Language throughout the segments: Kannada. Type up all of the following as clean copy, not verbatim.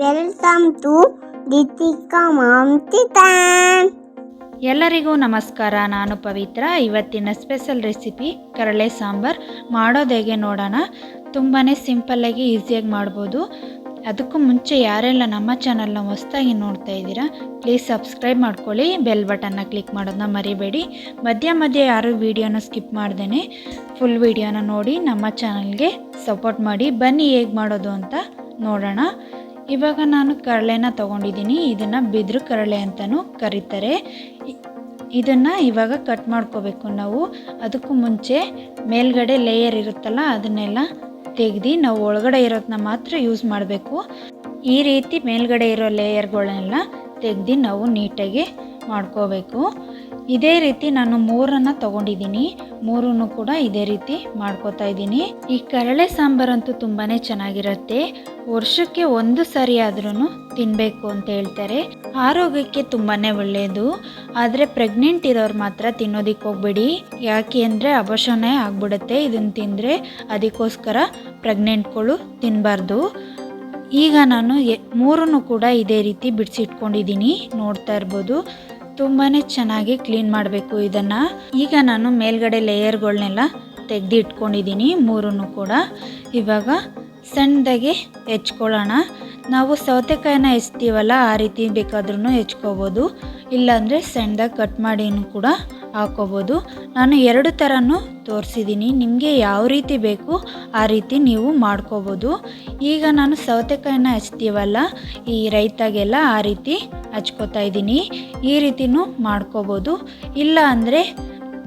Welcome to Deepika mom kitchen. ಎಲ್ಲರಿಗೂ ನಮಸ್ಕಾರ. ನಾನು ಪವಿತ್ರ. ಇವತ್ತಿನ ಸ್ಪೆಷಲ್ ರೆಸಿಪಿ ಕರಳೆ ಸಾಂಬಾರ್ ಮಾಡೋದು ಹೇಗೆ ನೋಡೋಣ. ತುಂಬಾ ಸಿಂಪಲ್ಲಾಗಿ ಈಸಿಯಾಗಿ ಮಾಡ್ಬೋದು. ಅದಕ್ಕೂ ಮುಂಚೆ ಯಾರೆಲ್ಲ ನಮ್ಮ ಚಾನಲ್ನ ಹೊಸದಾಗಿ ನೋಡ್ತಾ ಇದ್ದೀರಾ ಪ್ಲೀಸ್ ಸಬ್ಸ್ಕ್ರೈಬ್ ಮಾಡ್ಕೊಳ್ಳಿ, ಬೆಲ್ ಬಟನ್ನ ಕ್ಲಿಕ್ ಮಾಡೋದನ್ನ ಮರಿಬೇಡಿ. ಮಧ್ಯೆ ಯಾರು ವೀಡಿಯೋನ ಸ್ಕಿಪ್ ಮಾಡ್ದೇ ಫುಲ್ ವೀಡಿಯೋನ ನೋಡಿ ನಮ್ಮ ಚಾನಲ್ಗೆ ಸಪೋರ್ಟ್ ಮಾಡಿ. ಬನ್ನಿ ಹೇಗೆ ಮಾಡೋದು ಅಂತ ನೋಡೋಣ. ಇವಾಗ ನಾನು ಕರಳೆನ ತೊಗೊಂಡಿದ್ದೀನಿ. ಇದನ್ನು ಬಿದಿರು ಕರಳೆ ಅಂತಲೂ ಕರೀತಾರೆ. ಇದನ್ನು ಇವಾಗ ಕಟ್ ಮಾಡ್ಕೋಬೇಕು ನಾವು. ಅದಕ್ಕೂ ಮುಂಚೆ ಮೇಲ್ಗಡೆ ಲೇಯರ್ ಇರುತ್ತಲ್ಲ ಅದನ್ನೆಲ್ಲ ತೆಗೆದು ನಾವು ಒಳಗಡೆ ಇರೋದನ್ನ ಮಾತ್ರ ಯೂಸ್ ಮಾಡಬೇಕು. ಈ ರೀತಿ ಮೇಲ್ಗಡೆ ಇರೋ ಲೇಯರ್ಗಳನ್ನೆಲ್ಲ ತೆಗೆದು ನಾವು ನೀಟಾಗಿ ಮಾಡ್ಕೋಬೇಕು. ಇದೇ ರೀತಿ ನಾನು 3 ತೊಗೊಂಡಿದ್ದೀನಿ. 3 ಕೂಡ ಇದೇ ರೀತಿ ಮಾಡ್ಕೋತಾ ಇದ್ದೀನಿ. ಈ ಕರಳೆ ಸಾಂಬಾರಂತೂ ತುಂಬಾ ಚೆನ್ನಾಗಿರುತ್ತೆ. ವರ್ಷಕ್ಕೆ 1 ಸರಿ ಆದ್ರೂ ತಿನ್ನಬೇಕು ಅಂತ ಹೇಳ್ತಾರೆ. ಆರೋಗ್ಯಕ್ಕೆ ತುಂಬಾ ಒಳ್ಳೆಯದು. ಆದರೆ ಪ್ರೆಗ್ನೆಂಟ್ ಇರೋರು ಮಾತ್ರ ತಿನ್ನೋದಕ್ಕೆ ಹೋಗ್ಬೇಡಿ. ಯಾಕೆ ಅಂದರೆ ಅಬಾರ್ಷನ್ ಆಗ್ಬಿಡುತ್ತೆ ಇದನ್ನು ತಿಂದರೆ. ಅದಕ್ಕೋಸ್ಕರ ಪ್ರೆಗ್ನೆಂಟ್ಗಳು ತಿನ್ನಬಾರ್ದು. ಈಗ ನಾನು 3 ಕೂಡ ಇದೇ ರೀತಿ ಬಿಡಿಸಿಟ್ಕೊಂಡಿದ್ದೀನಿ. ನೋಡ್ತಾ ಇರ್ಬೋದು. ತುಂಬಾ ಚೆನ್ನಾಗಿ ಕ್ಲೀನ್ ಮಾಡಬೇಕು ಇದನ್ನು. ಈಗ ನಾನು ಮೇಲ್ಗಡೆ ಲೇಯರ್ಗಳನ್ನೆಲ್ಲ ತೆಗೆದು ಇಟ್ಕೊಂಡಿದ್ದೀನಿ 3 ಕೂಡ. ಇವಾಗ ಸಣ್ಣದಾಗಿ ಹೆಚ್ಕೊಳ್ಳೋಣ. ನಾವು ಸೌತೆಕಾಯಿನ ಹೆಚ್ತೀವಲ್ಲ ಆ ರೀತಿ ಬೇಕಾದ್ರೂ ಹೆಚ್ಕೋಬೋದು, ಇಲ್ಲಾಂದರೆ ಸಣ್ಣದಾಗಿ ಕಟ್ ಮಾಡಿನೂ ಕೂಡ ಹಾಕೋಬೋದು. ನಾನು 2 ಥರನೂ ತೋರಿಸಿದ್ದೀನಿ. ನಿಮಗೆ ಯಾವ ರೀತಿ ಬೇಕು ಆ ರೀತಿ ನೀವು ಮಾಡ್ಕೋಬೋದು. ಈಗ ನಾನು ಸೌತೆಕಾಯಿನ ಹಚ್ತೀವಲ್ಲ ಈ ರೈತಾಗೆಲ್ಲ ಆ ರೀತಿ ಹಚ್ಕೋತಾ ಇದ್ದೀನಿ. ಈ ರೀತಿನೂ ಮಾಡ್ಕೋಬೋದು. ಇಲ್ಲ ಅಂದರೆ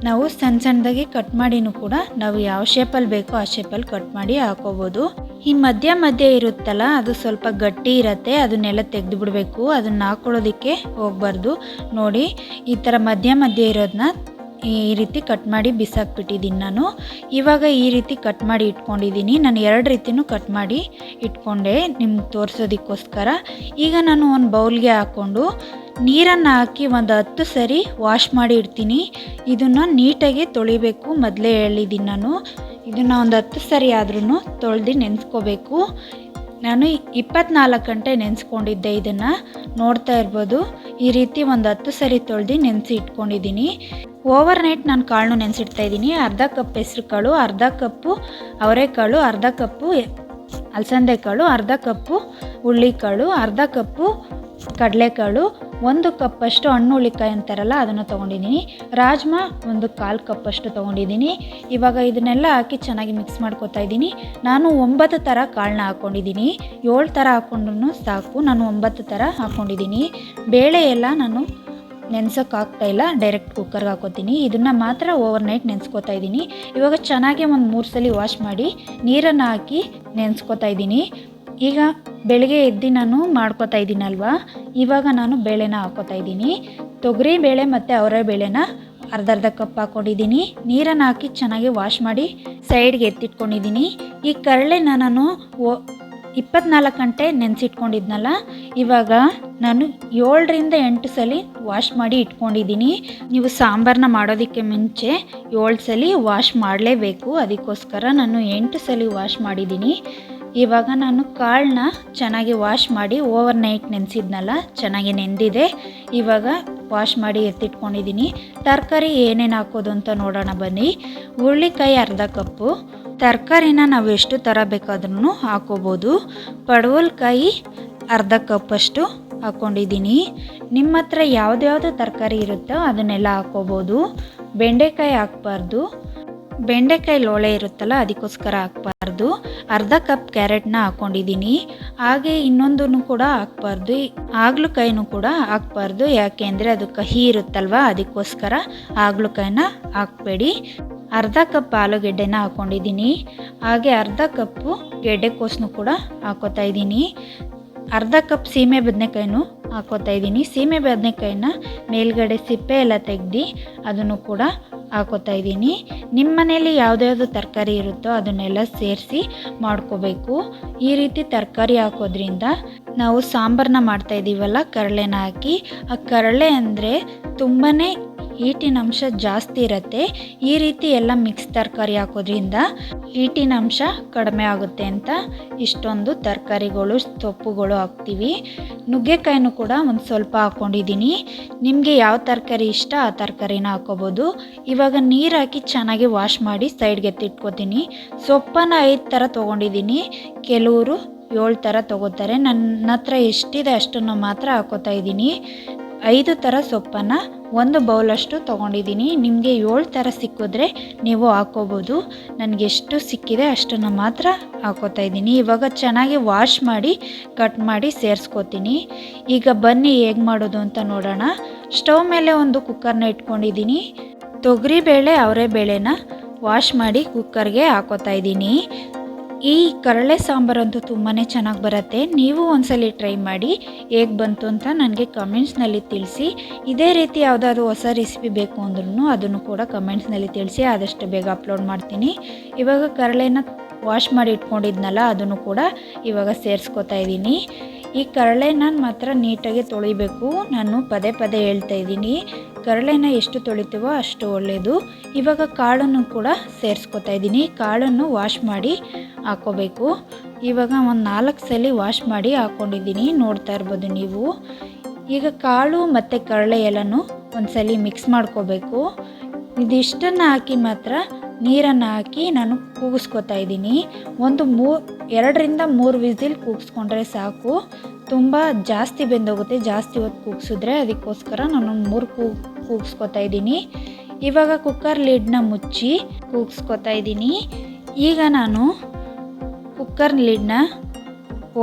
ನಾವು ಸಣ್ಣದಾಗಿ ಕಟ್ ಮಾಡಿನೂ ಕೂಡ ನಾವು ಯಾವ ಶೇಪಲ್ಲಿ ಬೇಕೋ ಆ ಶೇಪಲ್ಲಿ ಕಟ್ ಮಾಡಿ ಹಾಕೋಬೋದು. ಈ ಮಧ್ಯ ಇರುತ್ತಲ್ಲ ಅದು ಸ್ವಲ್ಪ ಗಟ್ಟಿ ಇರುತ್ತೆ, ಅದನ್ನೆಲ್ಲ ತೆಗೆದು ಬಿಡಬೇಕು. ಅದನ್ನು ಹಾಕೊಳ್ಳೋದಕ್ಕೆ ಹೋಗಬಾರ್ದು. ನೋಡಿ ಈ ಥರ ಮಧ್ಯ ಇರೋದನ್ನ ಈ ರೀತಿ ಕಟ್ ಮಾಡಿ ಬಿಸಾಕ್ಬಿಟ್ಟಿದ್ದೀನಿ ನಾನು. ಇವಾಗ ಈ ರೀತಿ ಕಟ್ ಮಾಡಿ ಇಟ್ಕೊಂಡಿದ್ದೀನಿ. ನಾನು 2 ರೀತಿನೂ ಕಟ್ ಮಾಡಿ ಇಟ್ಕೊಂಡೆ ನಿಮ್ಗೆ ತೋರಿಸೋದಕ್ಕೋಸ್ಕರ. ಈಗ ನಾನು ಒಂದು ಬೌಲ್ಗೆ ಹಾಕ್ಕೊಂಡು ನೀರನ್ನು ಹಾಕಿ ಒಂದು 10 ಸರಿ ವಾಶ್ ಮಾಡಿ ಇಡ್ತೀನಿ. ಇದನ್ನು ನೀಟಾಗಿ ತೊಳಿಬೇಕು. ಮೊದಲೇ ಹೇಳಿದ್ದೀನಿ ನಾನು. ಇದನ್ನು ಒಂದು 10 ಸರಿ ಆದ್ರೂ ತೊಳೆದು ನೆನೆಸ್ಕೋಬೇಕು. ನಾನು 24 ಗಂಟೆ ನೆನೆಸ್ಕೊಂಡಿದ್ದೆ. ಇದನ್ನು ನೋಡ್ತಾ ಇರ್ಬೋದು. ಈ ರೀತಿ ಒಂದು 10 ಸರಿ ತೊಳೆದು ನೆನೆಸಿ ಇಟ್ಕೊಂಡಿದ್ದೀನಿ. ಓವರ್ ನೈಟ್ ನಾನು ಕಾಳನ್ನು ನೆನೆಸಿಡ್ತಾ ಇದ್ದೀನಿ. ಅರ್ಧ ಕಪ್ ಹೆಸ್ರು ಕಾಳು, ಅರ್ಧ ಕಪ್ಪು ಅವರೆಕಾಳು, ಅರ್ಧ ಕಪ್ಪು ಅಲಸಂದೆ ಕಾಳು, ಅರ್ಧ ಕಪ್ಪು ಹುಳ್ಳಿಕಾಳು, ಅರ್ಧ ಕಪ್ಪು ಕಡಲೆಕಾಳು, 1 ಕಪ್ಪಷ್ಟು ಹಣ್ಣು ಹುಳಿಕಾಯಿ ಅಂತಾರಲ್ಲ ಅದನ್ನು ತೊಗೊಂಡಿದ್ದೀನಿ. ರಾಜ್ಮಾ 1/4 ಕಪ್ಪಷ್ಟು ತೊಗೊಂಡಿದ್ದೀನಿ. ಇವಾಗ ಇದನ್ನೆಲ್ಲ ಹಾಕಿ ಚೆನ್ನಾಗಿ ಮಿಕ್ಸ್ ಮಾಡ್ಕೊತಾ ಇದ್ದೀನಿ. ನಾನು 9 ಥರ ಕಾಳನ್ನ ಹಾಕ್ಕೊಂಡಿದ್ದೀನಿ. 7 ಥರ ಹಾಕ್ಕೊಂಡ್ರೂ ಸಾಕು. ನಾನು 9 ಥರ ಹಾಕ್ಕೊಂಡಿದ್ದೀನಿ. ಬೇಳೆ ಎಲ್ಲ ನಾನು ನೆನೆಸೋಕ್ಕಾಗ್ತಾಯಿಲ್ಲ, ಡೈರೆಕ್ಟ್ ಕುಕ್ಕರ್ಗೆ ಹಾಕೋತೀನಿ. ಇದನ್ನು ಮಾತ್ರ ಓವರ್ ನೈಟ್ ನೆನೆಸ್ಕೋತಾ ಇದ್ದೀನಿ. ಇವಾಗ ಚೆನ್ನಾಗಿ ಒಂದು 3 ಸಲ ವಾಶ್ ಮಾಡಿ ನೀರನ್ನು ಹಾಕಿ ನೆನೆಸ್ಕೋತಾ ಇದ್ದೀನಿ. ಈಗ ಬೆಳಗ್ಗೆ ಎದ್ದು ನಾನು ಮಾಡ್ಕೋತಾ ಇದ್ದೀನಲ್ವಾ, ಇವಾಗ ನಾನು ಬೇಳೆನ ಹಾಕೋತಾ ಇದ್ದೀನಿ. ತೊಗರಿ ಬೇಳೆ ಮತ್ತು ಅವರೆ ಬೇಳೆನ ಅರ್ಧ ಕಪ್ ಹಾಕ್ಕೊಂಡಿದ್ದೀನಿ. ನೀರನ್ನು ಹಾಕಿ ಚೆನ್ನಾಗಿ ವಾಶ್ ಮಾಡಿ ಸೈಡ್ಗೆ ಎತ್ತಿಟ್ಕೊಂಡಿದ್ದೀನಿ. ಈ ಕರಳೆನ ನಾನು 24 ಗಂಟೆ ನೆನೆಸಿಟ್ಕೊಂಡಿದ್ನಲ್ಲ, ಇವಾಗ ನಾನು 7ರಿಂದ 8 ಸಲ ವಾಶ್ ಮಾಡಿ ಇಟ್ಕೊಂಡಿದ್ದೀನಿ. ನೀವು ಸಾಂಬಾರನ್ನ ಮಾಡೋದಕ್ಕೆ ಮುಂಚೆ 7 ಸಲ ವಾಶ್ ಮಾಡಲೇಬೇಕು. ಅದಕ್ಕೋಸ್ಕರ ನಾನು 8 ಸಲ ವಾಶ್ ಮಾಡಿದ್ದೀನಿ. ಇವಾಗ ನಾನು ಕಾಳನ್ನ ಚೆನ್ನಾಗಿ ವಾಶ್ ಮಾಡಿ ಓವರ್ ನೈಟ್ ನೆನೆಸಿದ್ನಲ್ಲ, ಚೆನ್ನಾಗಿ ನೆಂದಿದೆ. ಇವಾಗ ವಾಶ್ ಮಾಡಿ ಎತ್ತಿಟ್ಕೊಂಡಿದ್ದೀನಿ. ತರಕಾರಿ ಏನೇನು ಹಾಕೋದು ಅಂತ ನೋಡೋಣ ಬನ್ನಿ. ಹುರುಳಿಕಾಯಿ ಅರ್ಧ ಕಪ್ಪು. ತರಕಾರಿನ ನಾವು ಎಷ್ಟು ಥರ ಬೇಕಾದ್ರೂ ಹಾಕೋಬೋದು. ಪಡವಲಕಾಯಿ ಅರ್ಧ ಕಪ್ಪಷ್ಟು ಹಾಕ್ಕೊಂಡಿದ್ದೀನಿ. ನಿಮ್ಮ ಹತ್ರ ಯಾವ್ದು ತರಕಾರಿ ಇರುತ್ತೋ ಅದನ್ನೆಲ್ಲ ಹಾಕೋಬೋದು. ಬೆಂಡೆಕಾಯಿ ಹಾಕ್ಬಾರ್ದು. ಬೆಂಡೆಕಾಯಿ ಲೋಳೆ ಇರುತ್ತಲ್ಲ ಅದಕ್ಕೋಸ್ಕರ ಹಾಕ್ಬಾರ್ದು. ಅರ್ಧ ಕಪ್ ಕ್ಯಾರೆಟ್ನ ಹಾಕ್ಕೊಂಡಿದ್ದೀನಿ. ಹಾಗೆ ಇನ್ನೊಂದನ್ನು ಕೂಡ ಹಾಕ್ಬಾರ್ದು, ಹಾಗಲಕಾಯಿನೂ ಕೂಡ ಹಾಕ್ಬಾರ್ದು. ಯಾಕೆ ಅಂದರೆ ಅದು ಕಹಿ ಇರುತ್ತಲ್ವ, ಅದಕ್ಕೋಸ್ಕರ ಹಾಗಲಕಾಯಿನ ಹಾಕಬೇಡಿ. ಅರ್ಧ ಕಪ್ ಆಲೂಗೆಡ್ಡೆನ ಹಾಕ್ಕೊಂಡಿದ್ದೀನಿ. ಹಾಗೆ ಅರ್ಧ ಕಪ್ಪು ಗೆಡ್ಡೆಕೋಸನ್ನು ಕೂಡ ಹಾಕೋತಾ ಇದ್ದೀನಿ. ಅರ್ಧ ಕಪ್ ಸೀಮೆ ಬದನೆಕಾಯಿನೂ ಹಾಕೋತಾ ಇದ್ದೀನಿ. ಸೀಮೆ ಬದನೆಕಾಯಿನ ಮೇಲ್ಗಡೆ ಸಿಪ್ಪೆ ಎಲ್ಲ ತೆಗೆದು ಅದನ್ನು ಕೂಡ ಹಾಕೋತಾ ಇದ್ದೀನಿ. ನಿಮ್ಮ ಮನೇಲಿ ಯಾವ್ದು ತರಕಾರಿ ಇರುತ್ತೋ ಅದನ್ನೆಲ್ಲ ಸೇರಿಸಿ ಮಾಡ್ಕೋಬೇಕು. ಈ ರೀತಿ ತರಕಾರಿ ಹಾಕೋದ್ರಿಂದ ನಾವು ಸಾಂಬಾರನ್ನ ಮಾಡ್ತಾ ಇದ್ದೀವಲ್ಲ ಕರಳೆನ ಹಾಕಿ, ಆ ಕರಳೆ ಅಂದರೆ ತುಂಬಾ ಈಟಿನ ಅಂಶ ಜಾಸ್ತಿ ಇರುತ್ತೆ. ಈ ರೀತಿ ಎಲ್ಲ ಮಿಕ್ಸ್ ತರಕಾರಿ ಹಾಕೋದ್ರಿಂದ ಈಟಿನ ಅಂಶ ಕಡಿಮೆ ಆಗುತ್ತೆ ಅಂತ ಇಷ್ಟೊಂದು ತರಕಾರಿಗಳು ಸೊಪ್ಪುಗಳು ಹಾಕ್ತೀವಿ. ನುಗ್ಗೆಕಾಯಿನೂ ಕೂಡ ಒಂದು ಸ್ವಲ್ಪ ಹಾಕ್ಕೊಂಡಿದ್ದೀನಿ. ನಿಮಗೆ ಯಾವ ತರಕಾರಿ ಇಷ್ಟ ಆ ತರಕಾರಿನ ಹಾಕೋಬೋದು. ಇವಾಗ ನೀರು ಹಾಕಿ ಚೆನ್ನಾಗಿ ವಾಶ್ ಮಾಡಿ ಸೈಡ್ಗೆ ಎತ್ತಿಟ್ಕೋತೀನಿ. ಸೊಪ್ಪನ್ನು 5 ಥರ ತೊಗೊಂಡಿದ್ದೀನಿ. ಕೆಲವರು 7 ಥರ ತೊಗೋತಾರೆ. ನನ್ನ ಹತ್ರ ಎಷ್ಟಿದೆ ಅಷ್ಟನ್ನು ಮಾತ್ರ ಹಾಕೋತಾ ಇದ್ದೀನಿ. 5 ಥರ ಸೊಪ್ಪನ್ನು 1 ಬೌಲಷ್ಟು ತೊಗೊಂಡಿದ್ದೀನಿ. ನಿಮಗೆ 7 ಥರ ಸಿಕ್ಕಿದ್ರೆ ನೀವು ಹಾಕೋಬೋದು. ನನಗೆ ಎಷ್ಟು ಸಿಕ್ಕಿದೆ ಅಷ್ಟನ್ನು ಮಾತ್ರ ಹಾಕೋತಾ ಇದ್ದೀನಿ. ಇವಾಗ ಚೆನ್ನಾಗಿ ವಾಶ್ ಮಾಡಿ ಕಟ್ ಮಾಡಿ ಸೇರಿಸ್ಕೋತೀನಿ. ಈಗ ಬನ್ನಿ ಹೇಗೆ ಮಾಡೋದು ಅಂತ ನೋಡೋಣ. ಸ್ಟವ್ ಮೇಲೆ ಒಂದು ಕುಕ್ಕರ್ನ ಇಟ್ಕೊಂಡಿದ್ದೀನಿ. ತೊಗರಿಬೇಳೆ ಅವರೆಬೇಳೆನ ವಾಶ್ ಮಾಡಿ ಕುಕ್ಕರ್ಗೆ ಹಾಕೋತಾ ಇದ್ದೀನಿ. ಈ ಕರಳೆ ಸಾಂಬಾರಂತೂ ತುಂಬಾ ಚೆನ್ನಾಗಿ ಬರುತ್ತೆ. ನೀವು ಒಂದ್ಸಲಿ ಟ್ರೈ ಮಾಡಿ ಹೇಗೆ ಬಂತು ಅಂತ ನನಗೆ ಕಮೆಂಟ್ಸ್ನಲ್ಲಿ ತಿಳಿಸಿ. ಇದೇ ರೀತಿ ಯಾವುದಾದ್ರು ಹೊಸ ರೆಸಿಪಿ ಬೇಕು ಅಂದ್ರೂ ಅದನ್ನು ಕೂಡ ಕಮೆಂಟ್ಸ್ನಲ್ಲಿ ತಿಳಿಸಿ. ಆದಷ್ಟು ಬೇಗ ಅಪ್ಲೋಡ್ ಮಾಡ್ತೀನಿ. ಇವಾಗ ಕರಳೆನ ವಾಶ್ ಮಾಡಿ ಇಟ್ಕೊಂಡಿದ್ನಲ್ಲ ಅದನ್ನು ಕೂಡ ಇವಾಗ ಸೇರಿಸ್ಕೊತಾ ಇದ್ದೀನಿ. ಈ ಕರಳೆನ ಮಾತ್ರ ನೀಟಾಗಿ ತೊಳಿಬೇಕು. ನಾನು ಪದೇ ಪದೇ ಹೇಳ್ತಾ ಇದ್ದೀನಿ, ಕರಳೆನ ಎಷ್ಟು ತೊಳಿತೀವೋ ಅಷ್ಟು ಒಳ್ಳೆಯದು. ಇವಾಗ ಕಾಳನ್ನು ಕೂಡ ಸೇರಿಸ್ಕೊತಾ ಇದ್ದೀನಿ. ಕಾಳನ್ನು ವಾಶ್ ಮಾಡಿ ಹಾಕೋಬೇಕು. ಇವಾಗ ಒಂದು 4 ಸಲ ವಾಶ್ ಮಾಡಿ ಹಾಕ್ಕೊಂಡಿದ್ದೀನಿ, ನೋಡ್ತಾ ಇರ್ಬೋದು ನೀವು. ಈಗ ಕಾಳು ಮತ್ತು ಕರಳೆ ಎಲ್ಲನೂ ಒಂದ್ಸಲಿ ಮಿಕ್ಸ್ ಮಾಡ್ಕೋಬೇಕು. ಇದಿಷ್ಟನ್ನು ಹಾಕಿ ಮಾತ್ರ ನೀರನ್ನು ಹಾಕಿ ನಾನು ಕೂಗಿಸ್ಕೊತಾ ಇದ್ದೀನಿ. 2 ರಿಂದ 3 ವಿಸಿಲ್ ಕೂಗಿಸ್ಕೊಂಡ್ರೆ ಸಾಕು. ತುಂಬ ಜಾಸ್ತಿ ಬೆಂದೋಗುತ್ತೆ ಜಾಸ್ತಿ ಹೊತ್ತು ಕೂಗಿಸಿದ್ರೆ, ಅದಕ್ಕೋಸ್ಕರ ನಾನು 3 ಕೂಗಿಸ್ಕೊತಾ ಇದ್ದೀನಿ. ಇವಾಗ ಕುಕ್ಕರ್ ಲಿಡ್ನ ಮುಚ್ಚಿ ಕೂಗಿಸ್ಕೊತಾ ಇದ್ದೀನಿ. ಈಗ ನಾನು ಕುಕ್ಕರ್ ಲಿಡ್ನ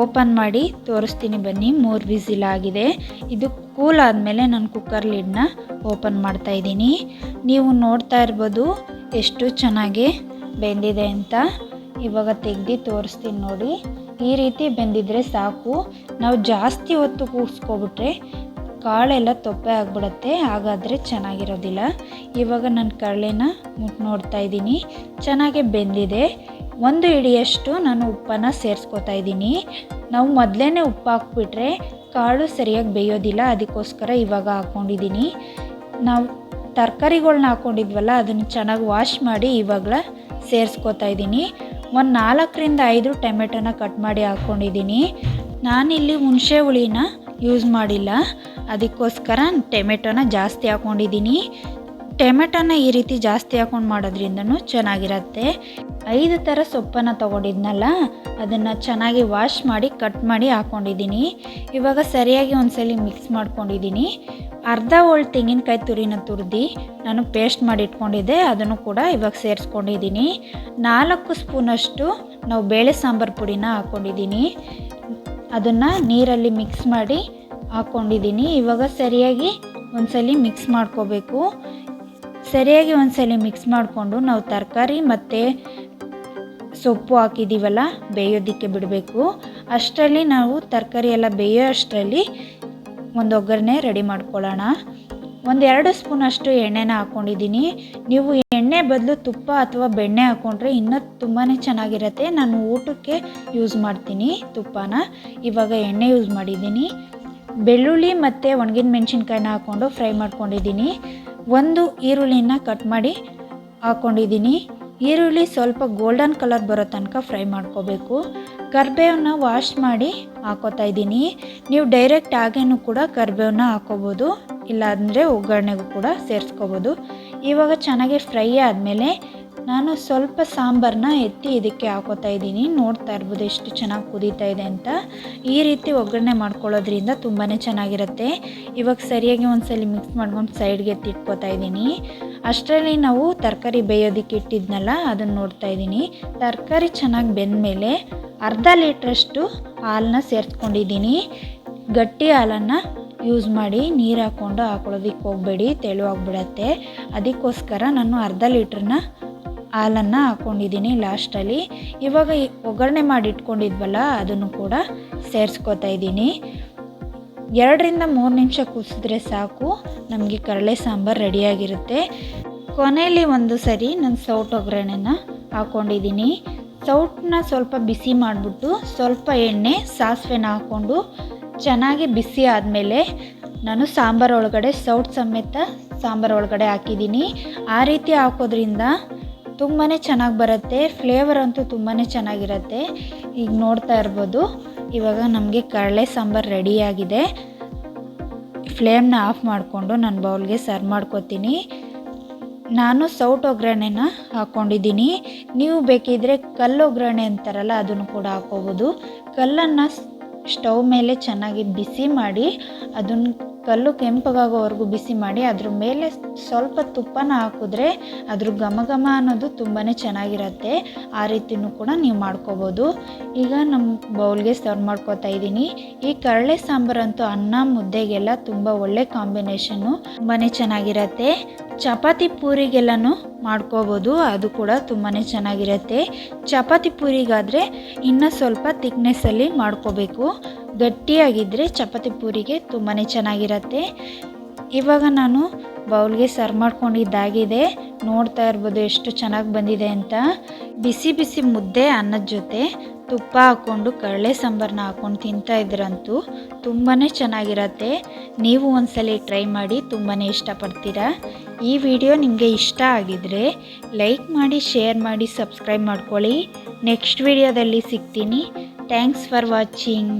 ಓಪನ್ ಮಾಡಿ ತೋರಿಸ್ತೀನಿ ಬನ್ನಿ. 3 ವಿಸಿಲ್ ಆಗಿದೆ. ಇದು ಕೂಲ್ ಆದಮೇಲೆ ನಾನು ಕುಕ್ಕರ್ ಲಿಡ್ನ ಓಪನ್ ಮಾಡ್ತಾ ಇದ್ದೀನಿ. ನೀವು ನೋಡ್ತಾ ಇರ್ಬೋದು ಎಷ್ಟು ಚೆನ್ನಾಗಿ ಬೆಂದಿದೆ ಅಂತ. ಇವಾಗ ತೆಗ್ದು ತೋರಿಸ್ತೀನಿ ನೋಡಿ. ಈ ರೀತಿ ಬೆಂದಿದ್ರೆ ಸಾಕು. ನಾವು ಜಾಸ್ತಿ ಹೊತ್ತು ಕೂಗಿಸ್ಕೊಬಿಟ್ರೆ ಕಾಳೆಲ್ಲ ತೊಪ್ಪೆ ಆಗಿಬಿಡುತ್ತೆ, ಹಾಗಾದರೆ ಚೆನ್ನಾಗಿರೋದಿಲ್ಲ. ಇವಾಗ ನಾನು ಕರಳೆನ ನೋಡ್ತಾ ಇದ್ದೀನಿ, ಚೆನ್ನಾಗಿ ಬೆಂದಿದೆ. 1 ಹಿಡಿಯಷ್ಟು ನಾನು ಉಪ್ಪನ್ನು ಸೇರಿಸ್ಕೊತಾ ಇದ್ದೀನಿ. ನಾವು ಮೊದಲೇ ಉಪ್ಪು ಹಾಕ್ಬಿಟ್ರೆ ಕಾಳು ಸರಿಯಾಗಿ ಬೇಯೋದಿಲ್ಲ, ಅದಕ್ಕೋಸ್ಕರ ಇವಾಗ ಹಾಕ್ಕೊಂಡಿದ್ದೀನಿ. ನಾವು ತರಕಾರಿಗಳ್ನ ಹಾಕ್ಕೊಂಡಿದ್ವಲ್ಲ ಅದನ್ನು ಚೆನ್ನಾಗಿ ವಾಶ್ ಮಾಡಿ ಇವಾಗಲ ಸೇರಿಸ್ಕೊತಾ ಇದ್ದೀನಿ. ಒಂದು 4 ರಿಂದ 5 ಟೊಮೆಟೊನ ಕಟ್ ಮಾಡಿ ಹಾಕ್ಕೊಂಡಿದ್ದೀನಿ. ನಾನಿಲ್ಲಿ ಹುಣಸೆ ಹುಳಿನ ಯೂಸ್ ಮಾಡಿಲ್ಲ, ಅದಕ್ಕೋಸ್ಕರ ಟೊಮೆಟೊನ ಜಾಸ್ತಿ ಹಾಕ್ಕೊಂಡಿದ್ದೀನಿ. ಟೊಮೆಟೊನ ಈ ರೀತಿ ಜಾಸ್ತಿ ಹಾಕ್ಕೊಂಡು ಮಾಡೋದ್ರಿಂದನೂ ಚೆನ್ನಾಗಿರುತ್ತೆ. 5 ಥರ ಸೊಪ್ಪನ್ನು ತೊಗೊಂಡಿದ್ನಲ್ಲ ಅದನ್ನು ಚೆನ್ನಾಗಿ ವಾಶ್ ಮಾಡಿ ಕಟ್ ಮಾಡಿ ಹಾಕ್ಕೊಂಡಿದ್ದೀನಿ. ಇವಾಗ ಸರಿಯಾಗಿ ಒಂದ್ಸಲಿ ಮಿಕ್ಸ್ ಮಾಡ್ಕೊಂಡಿದ್ದೀನಿ. ಅರ್ಧ ಹೋಳು ತೆಂಗಿನಕಾಯಿ ತುರಿನ ತುರಿದು ನಾನು ಪೇಸ್ಟ್ ಮಾಡಿ ಇಟ್ಕೊಂಡಿದ್ದೆ, ಅದನ್ನು ಕೂಡ ಇವಾಗ ಸೇರಿಸ್ಕೊಂಡಿದ್ದೀನಿ. 4 ಸ್ಪೂನಷ್ಟು ನಾವು ಬೇಳೆ ಸಾಂಬಾರು ಪುಡಿನ ಹಾಕ್ಕೊಂಡಿದ್ದೀನಿ. ಅದನ್ನು ನೀರಲ್ಲಿ ಮಿಕ್ಸ್ ಮಾಡಿ ಹಾಕ್ಕೊಂಡಿದ್ದೀನಿ. ಇವಾಗ ಸರಿಯಾಗಿ ಒಂದ್ಸಲಿ ಮಿಕ್ಸ್ ಮಾಡ್ಕೋಬೇಕು. ಸರಿಯಾಗಿ ಒಂದ್ಸಲಿ ಮಿಕ್ಸ್ ಮಾಡಿಕೊಂಡು ನಾವು ತರಕಾರಿ ಮತ್ತು ಸೊಪ್ಪು ಹಾಕಿದ್ದೀವಲ್ಲ ಬೇಯೋದಕ್ಕೆ ಬಿಡಬೇಕು. ಅಷ್ಟರಲ್ಲಿ ನಾವು ತರಕಾರಿ ಎಲ್ಲ ಬೇಯೋ ಅಷ್ಟರಲ್ಲಿ ಒಂದು ಒಗ್ಗರಣೆ ರೆಡಿ ಮಾಡ್ಕೊಳ್ಳೋಣ. 1-2 ಸ್ಪೂನಷ್ಟು ಎಣ್ಣೆನ ಹಾಕ್ಕೊಂಡಿದ್ದೀನಿ. ನೀವು ಎಣ್ಣೆ ಬದಲು ತುಪ್ಪ ಅಥವಾ ಬೆಣ್ಣೆ ಹಾಕ್ಕೊಂಡ್ರೆ ಇನ್ನೂ ತುಂಬಾ ಚೆನ್ನಾಗಿರುತ್ತೆ. ನಾನು ಊಟಕ್ಕೆ ಯೂಸ್ ಮಾಡ್ತೀನಿ ತುಪ್ಪನ. ಇವಾಗ ಎಣ್ಣೆ ಯೂಸ್ ಮಾಡಿದ್ದೀನಿ. ಬೆಳ್ಳುಳ್ಳಿ ಮತ್ತು ಒಣಗಿದ ಮೆಣಸಿನ್ಕಾಯಿನ ಹಾಕ್ಕೊಂಡು ಫ್ರೈ ಮಾಡ್ಕೊಂಡಿದ್ದೀನಿ. 1 ಈರುಳ್ಳಿನ ಕಟ್ ಮಾಡಿ ಹಾಕ್ಕೊಂಡಿದ್ದೀನಿ. ಈರುಳ್ಳಿ ಸ್ವಲ್ಪ ಗೋಲ್ಡನ್ ಕಲರ್ ಬರೋ ತನಕ ಫ್ರೈ ಮಾಡ್ಕೋಬೇಕು. ಕರಿಬೇವನ್ನ ವಾಶ್ ಮಾಡಿ ಹಾಕೋತಾ ಇದ್ದೀನಿ. ನೀವು ಡೈರೆಕ್ಟ್ ಹಾಗೇನೂ ಕೂಡ ಕರಿಬೇವನ್ನ ಹಾಕೋಬೋದು, ಇಲ್ಲಾಂದರೆ ಒಗ್ಗರಣೆಗೂ ಕೂಡ ಸೇರಿಸ್ಕೋಬೋದು. ಇವಾಗ ಚೆನ್ನಾಗಿ ಫ್ರೈ ಆದಮೇಲೆ ನಾನು ಸ್ವಲ್ಪ ಸಾಂಬಾರನ್ನ ಎತ್ತಿ ಇದಕ್ಕೆ ಹಾಕೋತಾ ಇದ್ದೀನಿ. ನೋಡ್ತಾ ಇರ್ಬೋದು ಎಷ್ಟು ಚೆನ್ನಾಗಿ ಕುದೀತಾ ಇದೆ ಅಂತ. ಈ ರೀತಿ ಒಗ್ಗರಣೆ ಮಾಡ್ಕೊಳ್ಳೋದ್ರಿಂದ ತುಂಬಾ ಚೆನ್ನಾಗಿರುತ್ತೆ. ಇವಾಗ ಸರಿಯಾಗಿ ಒಂದ್ಸಲಿ ಮಿಕ್ಸ್ ಮಾಡ್ಕೊಂಡು ಸೈಡ್ಗೆ ಎತ್ತಿಟ್ಕೋತಾ ಇದ್ದೀನಿ. ಅಷ್ಟರಲ್ಲಿ ನಾವು ತರಕಾರಿ ಬೇಯೋದಕ್ಕೆ ಇಟ್ಟಿದ್ನಲ್ಲ ಅದನ್ನು ನೋಡ್ತಾ ಇದ್ದೀನಿ. ತರಕಾರಿ ಚೆನ್ನಾಗಿ ಬೆಂದಮೇಲೆ ಅರ್ಧ ಲೀಟ್ರಷ್ಟು ಹಾಲನ್ನ ಸೇರಿಸ್ಕೊಂಡಿದ್ದೀನಿ. ಗಟ್ಟಿ ಹಾಲನ್ನು ಯೂಸ್ ಮಾಡಿ, ನೀರು ಹಾಕ್ಕೊಂಡು ಹಾಕೊಳ್ಳೋದಕ್ಕೆ ಹೋಗಬೇಡಿ, ತೆಳುವಾಗ್ಬಿಡತ್ತೆ. ಅದಕ್ಕೋಸ್ಕರ ನಾನು ಅರ್ಧ ಲೀಟ್ರನ್ನ ಹಾಲನ್ನು ಹಾಕ್ಕೊಂಡಿದ್ದೀನಿ ಲಾಸ್ಟಲ್ಲಿ. ಇವಾಗ ಒಗ್ಗರಣೆ ಮಾಡಿ ಇಟ್ಕೊಂಡಿದ್ವಲ್ಲ ಅದನ್ನು ಕೂಡ ಸೇರಿಸ್ಕೊತಾ ಇದ್ದೀನಿ. 2 ರಿಂದ 3 ನಿಮಿಷ ಕುದಿಸಿದ್ರೆ ಸಾಕು, ನಮಗೆ ಕರಳೆ ಸಾಂಬಾರು ರೆಡಿಯಾಗಿರುತ್ತೆ. ಕೊನೆಯಲ್ಲಿ ಒಂದು ಸರಿ ನಾನು ಸೌಟ್ ಒಗ್ಗರಣೆನ ಹಾಕ್ಕೊಂಡಿದ್ದೀನಿ. ಸೌಟನ್ನ ಸ್ವಲ್ಪ ಬಿಸಿ ಮಾಡಿಬಿಟ್ಟು ಸ್ವಲ್ಪ ಎಣ್ಣೆ ಸಾಸಿವೆನ ಹಾಕ್ಕೊಂಡು ಚೆನ್ನಾಗಿ ಬಿಸಿ ಆದಮೇಲೆ ನಾನು ಸಾಂಬಾರು ಒಳಗಡೆ ಸೌಟ್ ಸಮೇತ ಸಾಂಬಾರು ಒಳಗಡೆ ಹಾಕಿದ್ದೀನಿ. ಆ ರೀತಿ ಹಾಕೋದ್ರಿಂದ ತುಂಬಾ ಚೆನ್ನಾಗಿ ಬರುತ್ತೆ, ಫ್ಲೇವರ್ ಅಂತೂ ತುಂಬಾ ಚೆನ್ನಾಗಿರುತ್ತೆ. ಈಗ ನೋಡ್ತಾ ಇರ್ಬೋದು, ಇವಾಗ ನಮಗೆ ಕಡಲೆ ಸಾಂಬಾರು ರೆಡಿಯಾಗಿದೆ. ಫ್ಲೇಮ್ನ ಆಫ್ ಮಾಡಿಕೊಂಡು ನಾನು ಬೌಲ್ಗೆ ಸರ್ವ್ ಮಾಡ್ಕೊತೀನಿ. ನಾನು ಸೌಟ್ ಒಗ್ಗರಣೆನ ಹಾಕ್ಕೊಂಡಿದ್ದೀನಿ. ನೀವು ಬೇಕಿದ್ದರೆ ಕಲ್ಲು ಒಗ್ಗರಣೆ ಅಂತಾರಲ್ಲ ಅದನ್ನು ಕೂಡ ಹಾಕ್ಕೋಬೋದು. ಕಲ್ಲನ್ನು ಸ್ಟವ್ ಮೇಲೆ ಚೆನ್ನಾಗಿ ಬಿಸಿ ಮಾಡಿ, ಅದನ್ನು ಕಲ್ಲು ಕೆಂಪಗಾಗೋವರೆಗೂ ಬಿಸಿ ಮಾಡಿ ಅದ್ರ ಮೇಲೆ ಸ್ವಲ್ಪ ತುಪ್ಪನ ಹಾಕಿದ್ರೆ ಅದ್ರ ಘಮ ಘಮ ಅನ್ನೋದು ತುಂಬಾ ಚೆನ್ನಾಗಿರುತ್ತೆ. ಆ ರೀತಿಯೂ ಕೂಡ ನೀವು ಮಾಡ್ಕೋಬೋದು. ಈಗ ನಮ್ಮ ಬೌಲ್ಗೆ ಸರ್ವ್ ಮಾಡ್ಕೋತಾ ಇದ್ದೀನಿ. ಈ ಕಡಲೆ ಸಾಂಬಾರಂತೂ ಅನ್ನ ಮುದ್ದೆಗೆಲ್ಲ ತುಂಬ ಒಳ್ಳೆ ಕಾಂಬಿನೇಷನ್ನು, ತುಂಬಾ ಚೆನ್ನಾಗಿರುತ್ತೆ. ಚಪಾತಿ ಪೂರಿಗೆಲ್ಲನೂ ಮಾಡ್ಕೋಬೋದು, ಅದು ಕೂಡ ತುಂಬಾ ಚೆನ್ನಾಗಿರುತ್ತೆ. ಚಪಾತಿ ಪೂರಿಗಾದರೆ ಇನ್ನೂ ಸ್ವಲ್ಪ ಥಿಕ್ನೆಸ್ಸಲ್ಲಿ ಮಾಡ್ಕೋಬೇಕು. ಗಟ್ಟಿಯಾಗಿದ್ದರೆ ಚಪಾತಿ ಪೂರಿಗೆ ತುಂಬಾ ಚೆನ್ನಾಗಿರುತ್ತೆ. ಇವಾಗ ನಾನು ಬೌಲ್ಗೆ ಸರ್ವ್ ಮಾಡ್ಕೊಂಡಿದ್ದಾಗಿದೆ. ನೋಡ್ತಾ ಇರ್ಬೋದು ಎಷ್ಟು ಚೆನ್ನಾಗಿ ಬಂದಿದೆ ಅಂತ. ಬಿಸಿ ಬಿಸಿ ಮುದ್ದೆ ಅನ್ನದ ಜೊತೆ ತುಪ್ಪ ಹಾಕ್ಕೊಂಡು ಕಡಲೆ ಸಾಂಬಾರನ್ನ ಹಾಕ್ಕೊಂಡು ತಿಂತಾ ಇದ್ರಂತೂ ತುಂಬಾ ಚೆನ್ನಾಗಿರತ್ತೆ. ನೀವು ಒಂದ್ಸಲ ಟ್ರೈ ಮಾಡಿ, ತುಂಬಾ ಇಷ್ಟಪಡ್ತೀರಾ. ಈ ವಿಡಿಯೋ ನಿಮಗೆ ಇಷ್ಟ ಆಗಿದರೆ ಲೈಕ್ ಮಾಡಿ, ಶೇರ್ ಮಾಡಿ, ಸಬ್ಸ್ಕ್ರೈಬ್ ಮಾಡ್ಕೊಳ್ಳಿ. ನೆಕ್ಸ್ಟ್ ವಿಡಿಯೋದಲ್ಲಿ ಸಿಗ್ತೀನಿ. Thanks for watching.